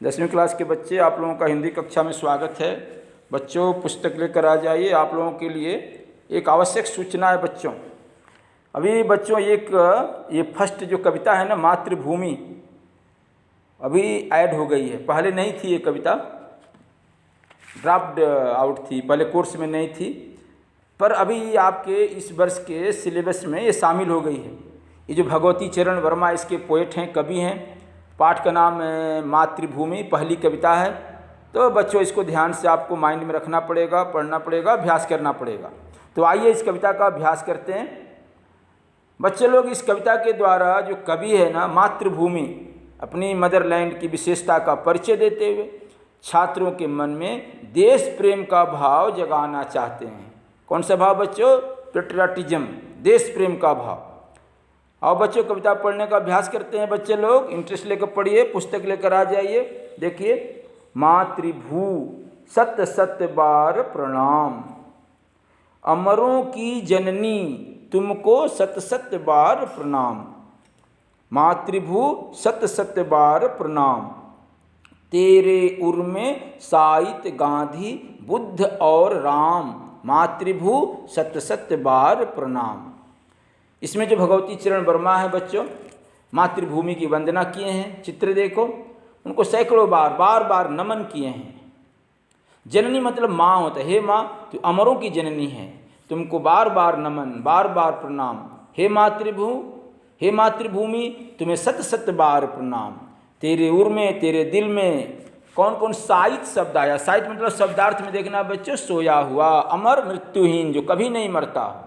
10वीं क्लास के बच्चे, आप लोगों का हिंदी कक्षा में स्वागत है। बच्चों, पुस्तक लेकर आ जाइए। आप लोगों के लिए एक आवश्यक सूचना है बच्चों। अभी बच्चों ये फर्स्ट जो कविता है ना, मातृभूमि, अभी ऐड हो गई है। पहले नहीं थी ये कविता, ड्रॉप्ड आउट थी, पहले कोर्स में नहीं थी, पर अभी आपके इस वर्ष के सिलेबस में ये शामिल हो गई है। ये जो भगवती चरण वर्मा इसके पोएट हैं, कवि हैं। पाठ का नाम मातृभूमि, पहली कविता है। तो बच्चों, इसको ध्यान से आपको माइंड में रखना पड़ेगा, पढ़ना पड़ेगा, अभ्यास करना पड़ेगा। तो आइए इस कविता का अभ्यास करते हैं। बच्चे लोग, इस कविता के द्वारा जो कवि है ना, मातृभूमि, अपनी मदरलैंड की विशेषता का परिचय देते हुए छात्रों के मन में देश प्रेम का भाव जगाना चाहते हैं। कौन सा भाव बच्चों? पेट्रियाटिज्म, देश प्रेम का भाव। आओ बच्चों, कविता पढ़ने का अभ्यास करते हैं। बच्चे लोग इंटरेस्ट लेकर पढ़िए, पुस्तक लेकर आ जाइए। देखिए, मातृभू सत सत बार प्रणाम, अमरों की जननी तुमको सत सत बार प्रणाम। मातृभू सत सत बार प्रणाम, तेरे उर में साहित्य गांधी बुद्ध और राम। मातृभू सत सत बार प्रणाम। इसमें जो भगवती चरण वर्मा है बच्चों, मातृभूमि की वंदना किए हैं। चित्र देखो, उनको सैकड़ों बार बार नमन किए हैं। जननी मतलब माँ होता है। हे माँ, तू अमरों की जननी है, तुमको बार बार नमन, बार बार प्रणाम। हे मातृभूमि, तुम्हें सत सत बार प्रणाम। तेरे उर में, तेरे दिल में कौन कौन साहित्य शब्द आया। साहित्य मतलब शब्दार्थ में देखना बच्चों, सोया हुआ, अमर, मृत्युहीन, जो कभी नहीं मरता।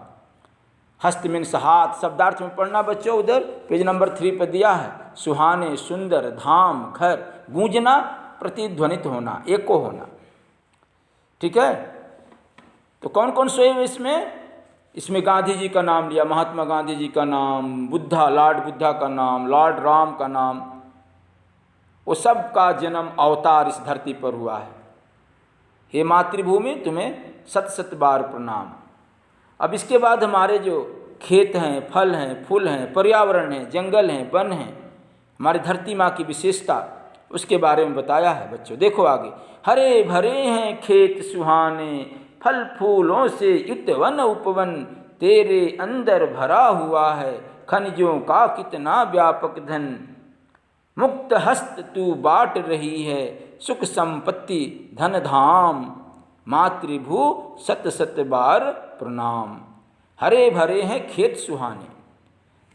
हस्त मीन्स हाथ, शब्दार्थ में पढ़ना बच्चों, उधर पेज नंबर 3 पर दिया है। सुहाने, सुंदर, धाम, घर, गूंजना, प्रतिध्वनित होना, एको होना। ठीक है। तो कौन कौन सोए हुए इसमें गांधी जी का नाम लिया, महात्मा गांधी जी का नाम, बुद्धा, लॉर्ड बुद्धा का नाम, लॉर्ड राम का नाम। वो सब का जन्म, अवतार इस धरती पर हुआ है। हे मातृभूमि, तुम्हें सत सत बार प्रणाम। अब इसके बाद हमारे जो खेत हैं, फल हैं, फूल हैं, पर्यावरण हैं, जंगल हैं, वन हैं, हमारी धरती माँ की विशेषता, उसके बारे में बताया है बच्चों। देखो आगे, हरे भरे हैं खेत सुहाने, फल फूलों से युक्त वन उपवन, तेरे अंदर भरा हुआ है खनिजों का कितना व्यापक धन। मुक्त हस्त तू बांट रही है सुख संपत्ति धन धाम। मातृभू सत सत बार प्रणाम। हरे भरे हैं खेत सुहाने,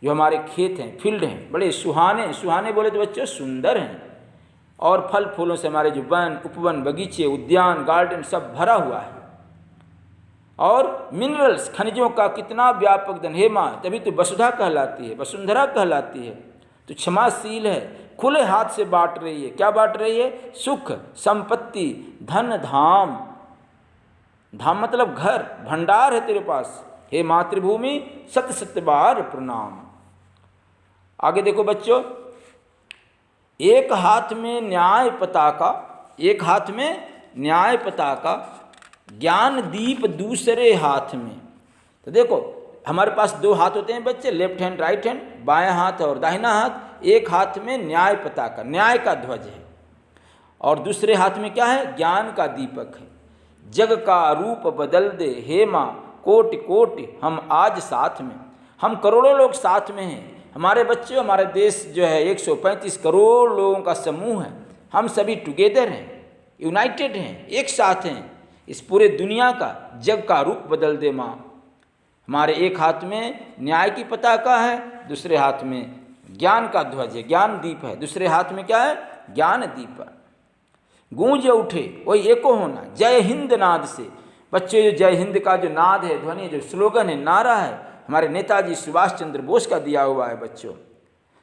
जो हमारे खेत हैं, फील्ड हैं, बड़े सुहाने। सुहाने बोले तो बच्चों सुंदर हैं। और फल फूलों से हमारे जो वन, उपवन, बगीचे, उद्यान, गार्डन सब भरा हुआ है। और मिनरल्स, खनिजों का कितना व्यापक धन। हे माँ, तभी तो वसुधा कहलाती है, वसुंधरा कहलाती है। तो क्षमाशील है, खुले हाथ से बांट रही है। क्या बांट रही है? सुख, संपत्ति, धन, धाम। धाम मतलब घर, भंडार है तेरे पास। हे मातृभूमि, सत सत बार प्रणाम। आगे देखो बच्चों, एक हाथ में न्याय पताका, एक हाथ में न्याय पताका, ज्ञान दीप दूसरे हाथ में। तो देखो, हमारे पास 2 हाथ होते हैं बच्चे, लेफ्ट हैंड, राइट हैंड, बायां हाथ और दाहिना हाथ। एक हाथ में न्याय पताका, न्याय का ध्वज है, और दूसरे हाथ में क्या है? ज्ञान का दीपक है। जग का रूप बदल दे हे माँ, कोटि कोटि हम आज साथ में। हम करोड़ों लोग साथ में हैं। हमारे बच्चे, हमारे देश जो है 135 करोड़ लोगों का समूह है। हम सभी टुगेदर हैं, यूनाइटेड हैं, एक साथ हैं। इस पूरे दुनिया का, जग का रूप बदल दे माँ। हमारे एक हाथ में न्याय की पताका है, दूसरे हाथ में ज्ञान का ध्वज है, ज्ञान दीप है। दूसरे हाथ में क्या है? ज्ञान दीप है। गूंज उठे, वही एको होना, जय हिंद नाद से। बच्चों, जो जय हिंद का जो नाद है, ध्वनि, जो स्लोगन है, नारा है, हमारे नेताजी सुभाष चंद्र बोस का दिया हुआ है बच्चों।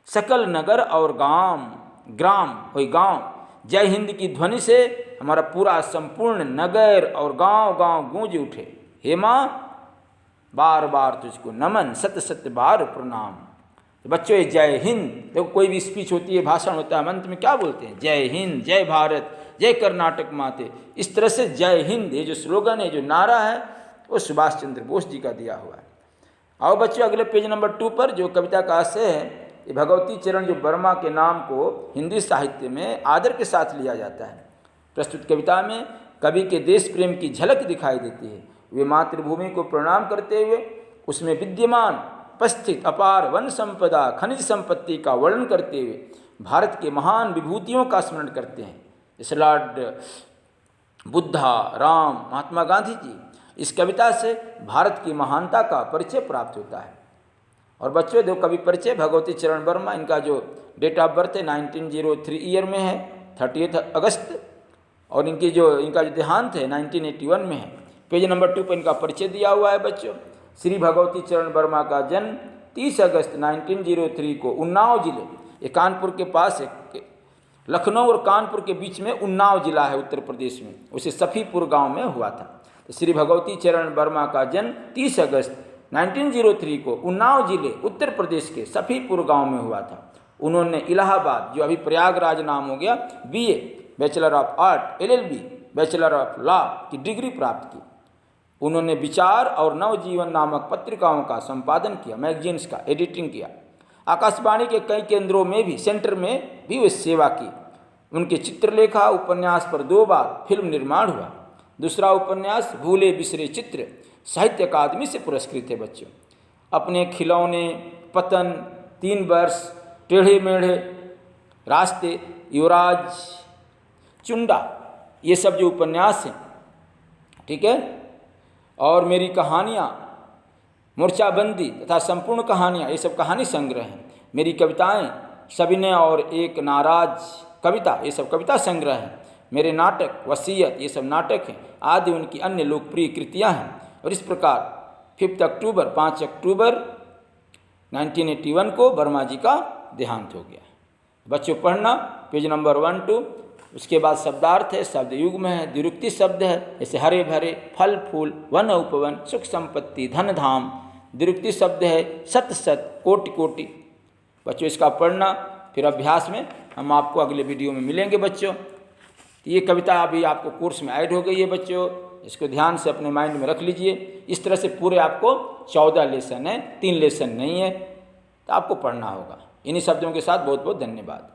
सकल नगर और ग्राम, वही गांव, जय हिंद की ध्वनि से हमारा पूरा संपूर्ण नगर और गांव गूंज उठे। हे माँ, बार बार तुझको नमन, सत सत बार प्रणाम। तो बच्चों, ये जय हिंद, देखो कोई भी स्पीच होती है, भाषण होता है, अंत में क्या बोलते हैं? जय हिंद, जय भारत, जय कर्नाटक माते। इस तरह से जय हिंद, ये जो स्लोगन है, जो नारा है, वो सुभाष चंद्र बोस जी का दिया हुआ है। आओ बच्चों, अगले पेज नंबर 2 पर जो कविता का आशय है, ये भगवती चरण जो वर्मा के नाम को हिंदी साहित्य में आदर के साथ लिया जाता है। प्रस्तुत कविता में कवि के देश प्रेम की झलक दिखाई देती है। वे मातृभूमि को प्रणाम करते हुए उसमें विद्यमान उपस्थित अपार वन संपदा खनिज संपत्ति का वर्णन करते हुए भारत के महान विभूतियों का स्मरण करते हैं। इस लॉर्ड बुद्धा, राम, महात्मा गांधी जी, इस कविता से भारत की महानता का परिचय प्राप्त होता है। और बच्चों दो कवि परिचय भगवती चरण वर्मा, इनका जो डेट ऑफ बर्थ है 1903 ईयर में है, 30 अगस्त, और इनका जो देहांत है 1981 में है। पेज नंबर 2 पर इनका परिचय दिया हुआ है बच्चों। श्री भगवती चरण वर्मा का जन्म 30 अगस्त 1903 को उन्नाव जिले, ये कानपुर के पास है, लखनऊ और कानपुर के बीच में उन्नाव जिला है उत्तर प्रदेश में, उसे सफ़ीपुर गांव में हुआ था। तो श्री भगवती चरण वर्मा का जन्म 30 अगस्त 1903 को उन्नाव जिले उत्तर प्रदेश के सफ़ीपुर गांव में हुआ था। उन्होंने इलाहाबाद, जो अभी प्रयागराज नाम हो गया, BA bachelor of art, LLB bachelor of law की डिग्री प्राप्त की। उन्होंने विचार और नवजीवन नामक पत्रिकाओं का संपादन किया, मैगजीन्स का एडिटिंग किया। आकाशवाणी के कई केंद्रों में भी, सेंटर में भी वे सेवा की। उनके चित्रलेखा उपन्यास पर 2 बार फिल्म निर्माण हुआ। दूसरा उपन्यास भूले बिसरे चित्र साहित्य अकादमी से पुरस्कृत है बच्चों। अपने खिलौने, पतन, 3 वर्ष, टेढ़े मेढ़े रास्ते, युवराज, चुंडा, ये सब जो उपन्यास हैं, ठीक है, और मेरी कहानियाँ, मोर्चाबंदी तथा संपूर्ण कहानियाँ, ये सब कहानी संग्रह हैं। मेरी कविताएं, सविनय और एक नाराज कविता, ये सब कविता संग्रह हैं। मेरे नाटक, वसीयत, ये सब नाटक हैं आदि उनकी अन्य लोकप्रिय कृतियाँ हैं। और इस प्रकार 5 अक्टूबर 1981 को वर्मा जी का देहांत हो गया। बच्चों पढ़ना पेज नंबर 1 2। उसके बाद शब्दार्थ है, शब्द युग में है, द्विरुक्ति शब्द है, जैसे हरे भरे, फल फूल, वन उपवन, सुख संपत्ति, धन धाम। द्विरुक्ति शब्द है सत सत, कोटि कोटि। बच्चों इसका पढ़ना, फिर अभ्यास में हम आपको अगले वीडियो में मिलेंगे बच्चों। तो ये कविता अभी आपको कोर्स में ऐड हो गई है बच्चों, इसको ध्यान से अपने माइंड में रख लीजिए। इस तरह से पूरे आपको 14 लेसन है, 3 लेसन नहीं है, तो आपको पढ़ना होगा। इन्हीं शब्दों के साथ बहुत बहुत धन्यवाद।